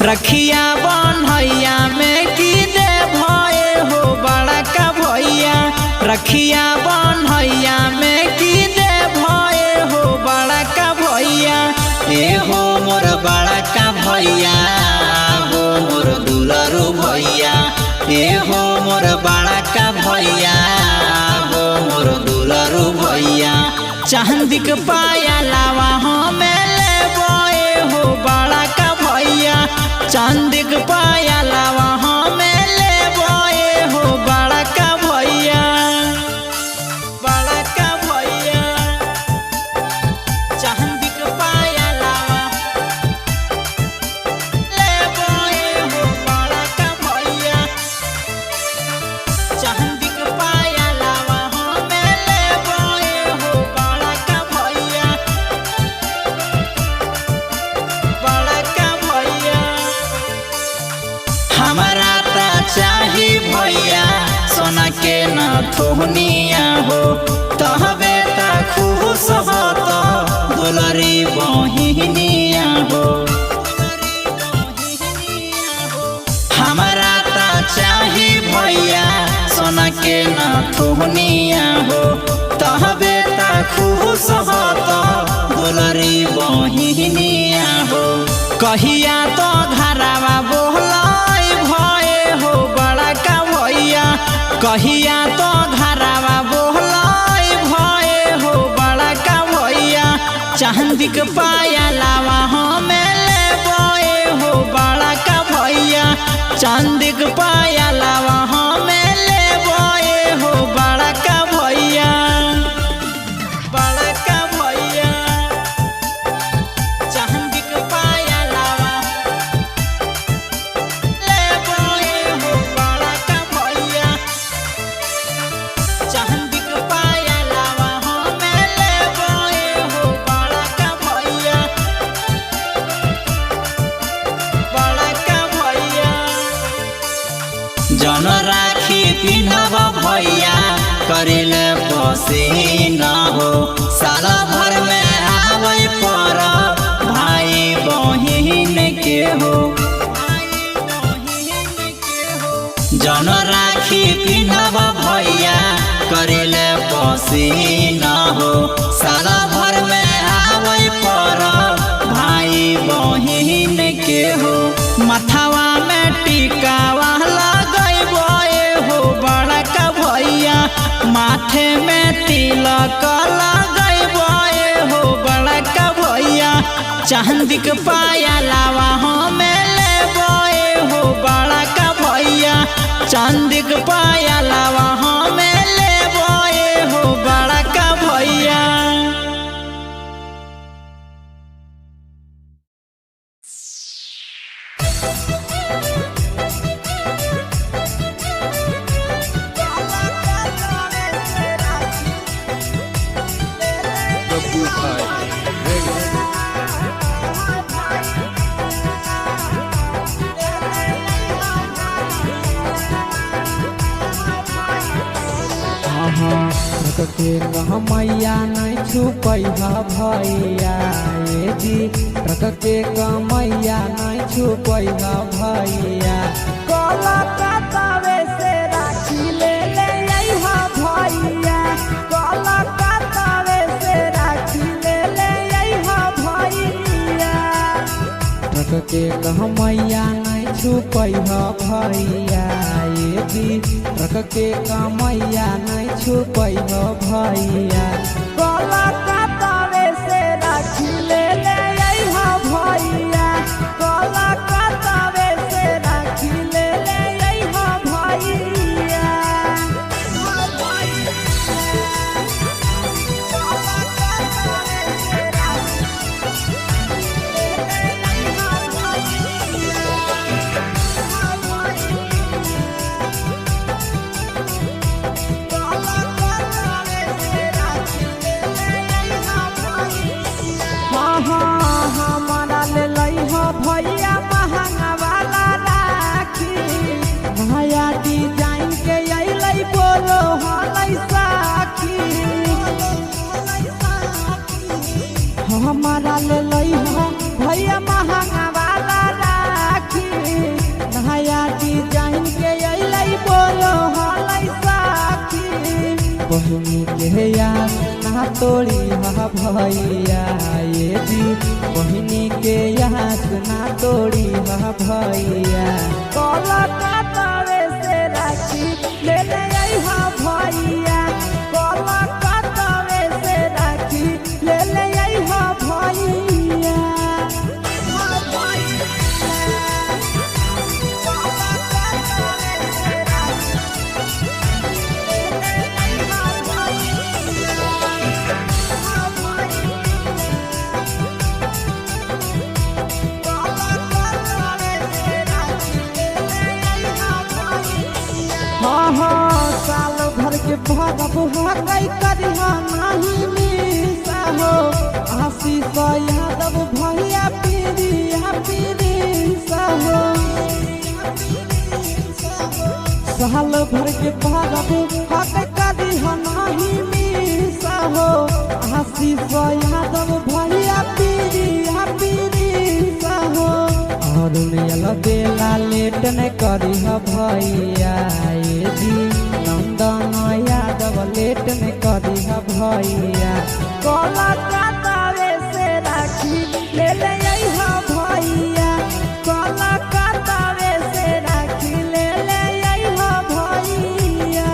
रखिया बन्हैया में की दे भये हो बड़ा का भैया। रखिया बन्हैया में की दे भये हो बड़ा का भैया। ए हो मोर बड़ा का भैया हो मोर दुलारू भैया। ए हो मोर बड़ा का भैया हो मोर दुलारू भैया। चांदी के पाया लावा हमें ले बोए हो बड़ा का भैया। चांदी के पाया लावा हमें ले बोए हो बड़ा का भैया। बड़ा का भैया चांदी के पाया लावा ले बोए हो बड़ा का भैया। चांदी के पाया लावा हमें ले बोए हो बड़ा का भैया। बड़ा का भैया हमारा ता चाही भैया सोना के न थोहनिया हो। तहबे ता खुश हो तो दुलरी बहिनिया हो। हमारा ता चाही भैया सोना के न थोहनिया हो। तहबे ता खुश हो तो दुलरी बहिनिया हो। कहिया तो घरवा बोलाई भये हो बड़ा का भैया। कहिया तो घरवा बोलाई भये हो बड़ा का भैया। चांदी के पाया लावा हमें ले बोए हो बड़ा का भैया। चांदी के पाया लावा हमें ले बोए हो बड़ा का भैया। बड़ा का भैया चांदी के पाया लावा ले बोए हो बड़ा का भैया। चांदी के पाया लावा हमें ले बोए हो बड़ा का भैया। बड़ा का भैया जन राखी पिन्हब भैया करिले पसीना हो। साल भर में आवे पर भाई बहिन के हो। जन राखी पिन्हब भैया करिले पसीना हो। साल भर में आवे पर भाई बहिन के हो। मथवा में टिकावा लगैबे हो बड़ा का भैया। माथे में तिलक लगैबे हो बड़ा का भैया। चांदी के पाया लावा हमें ले बोए हो बड़ा का भैया। चांदी के पाया लावा हमें ले बोए हो बड़ा का भैया। के मैया नहीं छुपैहा भैया। ये जी रख के मैया नहीं छुपैहा भैया। कलकत्तावे से राखी ले ले अइहा भैया। कलकत्तावे से राखी ले ले अइहा भैया। रख के मैया नहीं छुपैहा भैया। ये जी रख के मैया नहीं छुपैहा भैया। कलकत्तावे से राखी ले ले अइहा भैया। कलकत्तावे से राखी ले ले अइहा भैया। तोड़ी हा भैया ये जी बहिनी के यहाँ ना तोड़ी हा भैया कोलकाता से राखी ले ले आई हा भैया कोलकाता से राखी ले ले आई हा भैया साल भर के भरब हकई करिहा नहीं मिसा हो आशीष यादव भैया पीरिया पीरिसा हो साल भर के भरब हकई करिहा नहीं मिसा हो आशीष यादव भैया पीरिया पीरिसा हो और बेला लेट न करिहा भैया ये जी नंदन यादव लेट न करिहा भैया कोलकाता से राखी ले ले आइहा भैया कोलकाता से राखी ले ले आइहा भैया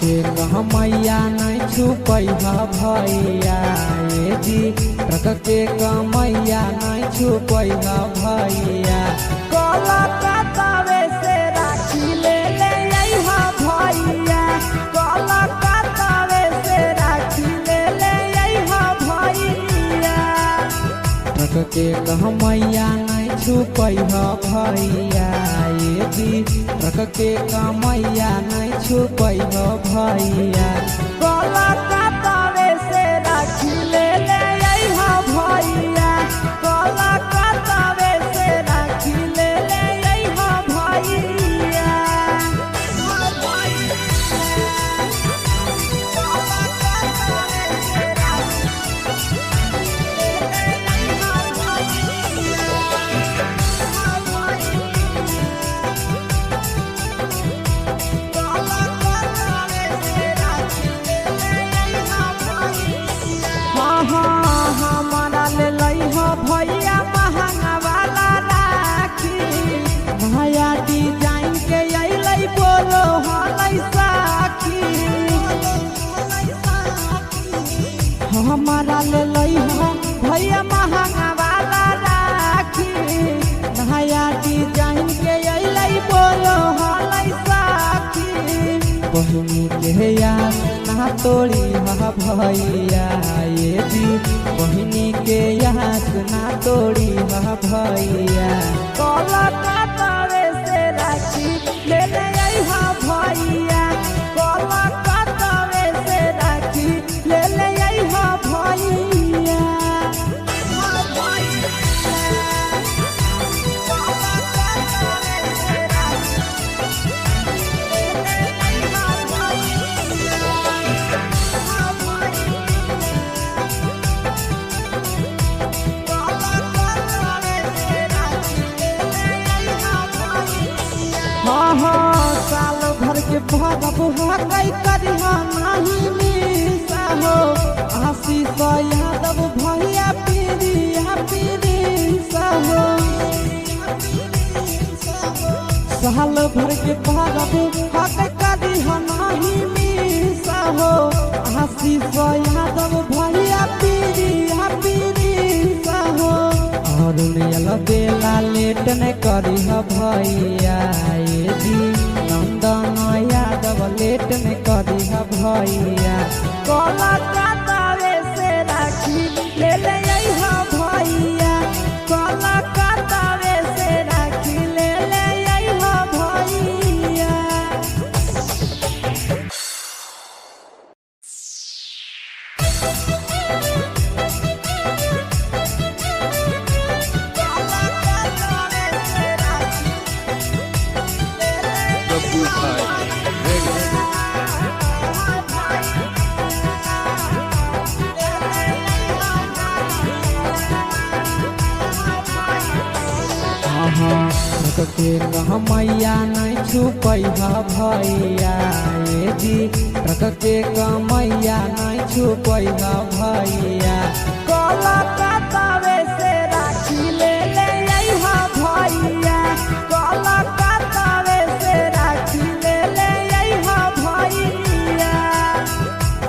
के मैया नहीं छुपैहा भैया ये जी ट्रक के कमैया नहीं छुपैहा भैया कोलकाता से राखी ले ले आइहा भैया कोलकाता से राखी ले ले आइहा भैया ट्रक के कमैया नहीं छुपैहा भैया ये जी ट्रक के कमैया नहीं छुपैहा भैया कोलकाता से राखी ले ले आइहा भैया कोलकाता से राखी ले ले आइहा भैया हमारा ले लइहा भैया महंगा वाला राखी नया डिजाइन के अइलै बोलो हलै साखी हमारा ले लइहा भैया महंगा वाला राखी नया डिजाइन के अइलै बोलो हलै साखी बहिनी के यार ना तोड़ी हा भैया ये जी बहिनी के यहाँ ना तोड़ी हा भैया कोलकाता से राखी ले ले आइहा भैया कोलकाता से राखी ले ले आइहा भैया साल भर के भरब हकई करिहा नहीं मिसा हो आशीष यादव भैया पीरिया पीरिसा हो साल भर के भरब हकई करिहा नहीं मिसा हो आशीष यादव भैया पीरिया पीरिसा हो और बेला लेट न करिहा भैया ये जी नंदन यादव लेट न करिहा भैया कोलकाता से राखी ले ले आइहा भैया कोलकाता से राखी ले ले आइहा भैया के कहमैया नहीं छुपई भैया ये जी ट्रक के कमैया नहीं छुपई भैया कलकत्तावे से राखी ले ले अइहा भैया कलकत्तावे से राखी ले ले अइहा भैया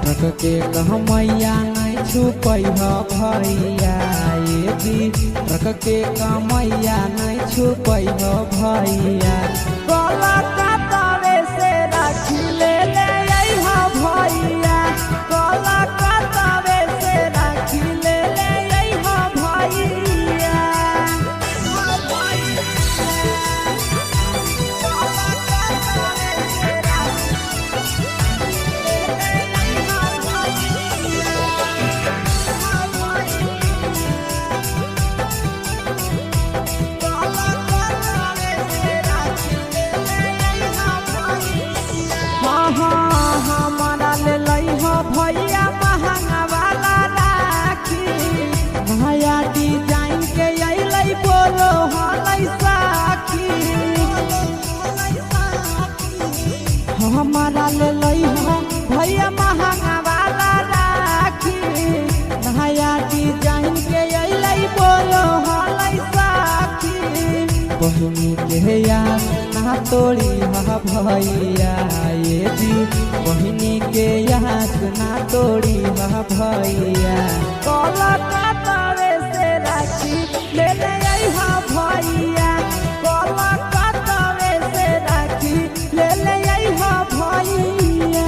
ट्रक के कहमैया नहीं छुपई भैया ये जी ट्रक के कमैया नहीं छुपई भैया कलकत्तावे से राखी ले ले अइहा भैया कलकत्तावे से राखी ले ले अइहा भैया भैया महंगा वाला राखी भैया डिजाइन के अइलै बोलो हलै साखी हमारा ले लइहा भैया महंगा वाला राखी भैया डिजाइन के अइलै बोलो हलै साखी बहिनी के याद ना तोड़ी भैया ये दी बहिनी के याद ना तोड़ी भैया कलकत्तावे से राखी ले ले अइहा भैया कलकत्तावे से राखी ले ले अइहा भैया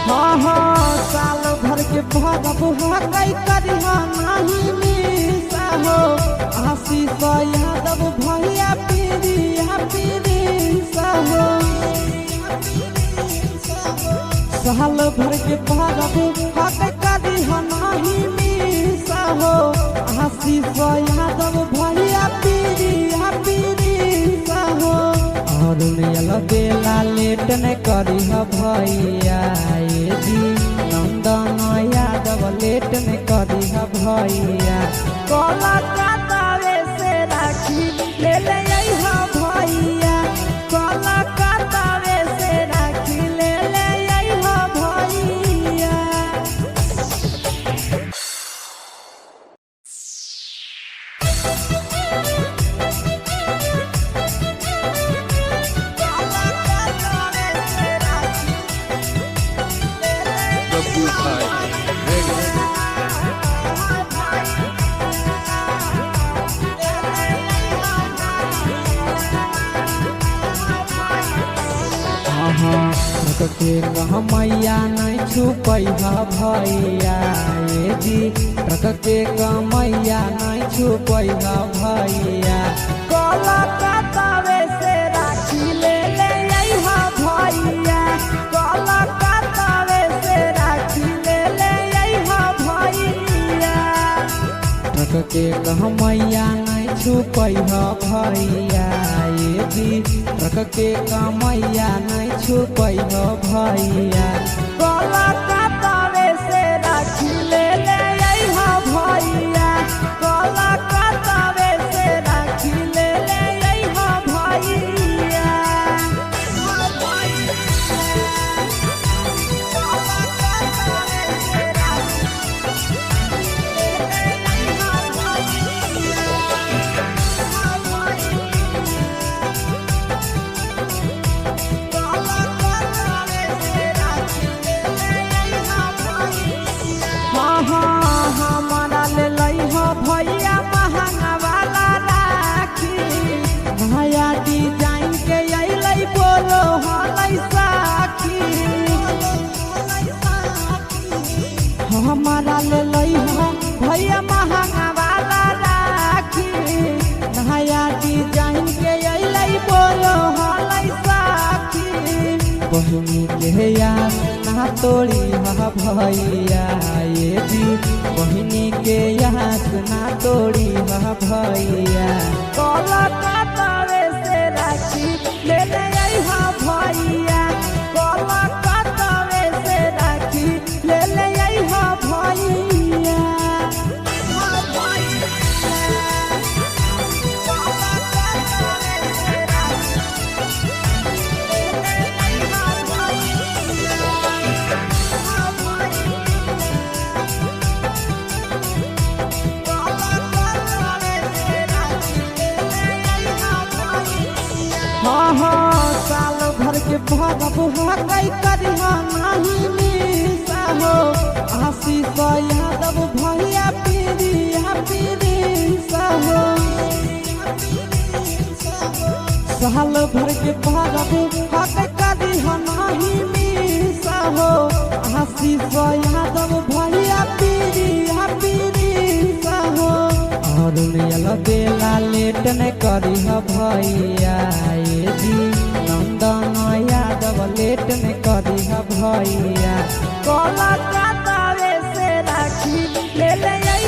साल भर के भरब हकई करिहा नहीं मिसा हो आशीष यादव भैया पीरिया हो साल भर के भरब हकई करिहा नहीं मिसा हो आशीष यादव भैया पीरिया हो और बेला लेट न करिह भैया ये जी नंदन यादव लेट न करिह भैया कलकत्तावे से राखी ले ले अइहा भैया कलकत्तावे से राखी ले ले अइहा भैया के कहमैया नहीं छुपई भैया ये जी ट्रक के कमैया नहीं छुपई भैया कलकत्तावे से राखी ले ले अइहा भैया कलकत्तावे से राखी ले ले अइहा भैया ट्रक के कहमैया नहीं छुपई भैया ये जी ट्रक के कमैया नहीं छुपई भैया कलकत्तावे से राखी ले ले अइहा भैया कलकत्तावे से राखी ले ले अइहा भैया तोड़ी हा भैया ये दी बहिनी के यहाँ ना तोड़ी हा भैया कोलकाता से राखी ले ले आई हा भैया कोलकाता से राखी ले ले आई हा भैया साल भर के भरब हकई करिहा नाही मिसा हो आशीष यादव भैया पीरिया पीरिसा हो साल भर के भरब हकई करिहा नाही मिसा हो आशीष यादव भैया पीरिया पीरिसा हो और बेला लेट न करिहा भैया ये दी नंदन यादव लेट न करिहा भैया कोलकाता से राखी ले ले आई